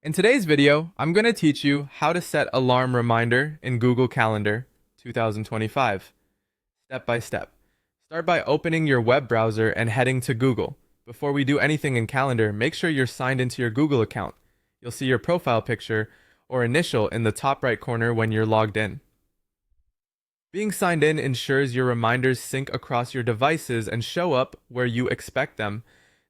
In today's video, I'm going to teach you how to set alarm reminder in Google Calendar 2025, step by step. Start by opening your web browser and heading to Google. Before we do anything in Calendar, make sure you're signed into your Google account. You'll see your profile picture or initial in the top right corner when you're logged in. Being signed in ensures your reminders sync across your devices and show up where you expect them.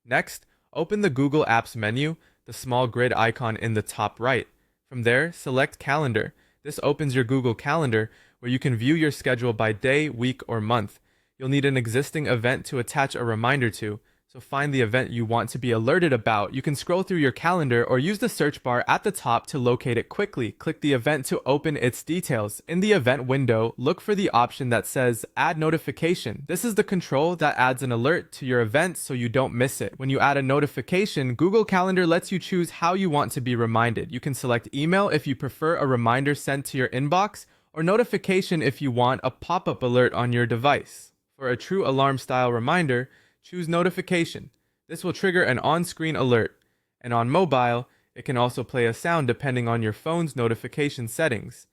Next, open the Google Apps menu, the small grid icon in the top right. From there, select Calendar. This opens your Google Calendar, where you can view your schedule by day, week, or month. You'll need an existing event to attach a reminder to, so find the event you want to be alerted about. You can scroll through your calendar or use the search bar at the top to locate it quickly. Click the event to open its details. In the event window, look for the option that says Add Notification. This is the control that adds an alert to your event so you don't miss it. When you add a notification, Google Calendar lets you choose how you want to be reminded. You can select email if you prefer a reminder sent to your inbox, or notification if you want a pop-up alert on your device. For a true alarm style reminder, choose notification. This will trigger an on-screen alert, and on mobile, it can also play a sound depending on your phone's notification settings.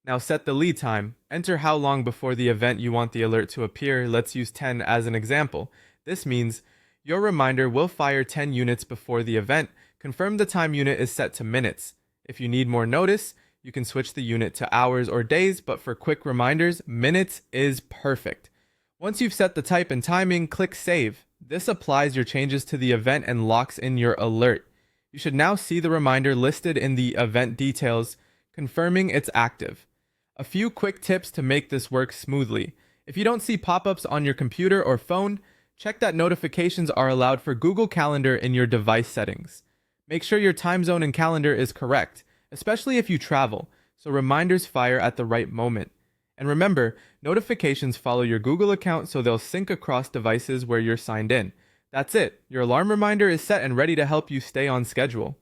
Now set the lead time. Enter how long before the event you want the alert to appear. Let's use 10 as an example. This means your reminder will fire 10 units before the event. Confirm the time unit is set to minutes. If you need more notice, you can switch the unit to hours or days, but for quick reminders, minutes is perfect. Once you've set the type and timing, click Save. This applies your changes to the event and locks in your alert. You should now see the reminder listed in the event details, confirming it's active. A few quick tips to make this work smoothly. If you don't see pop-ups on your computer or phone, check that notifications are allowed for Google Calendar in your device settings. Make sure your time zone and calendar is correct, especially if you travel, so reminders fire at the right moment. And remember, notifications follow your Google account, so they'll sync across devices where you're signed in. That's it. Your alarm reminder is set and ready to help you stay on schedule.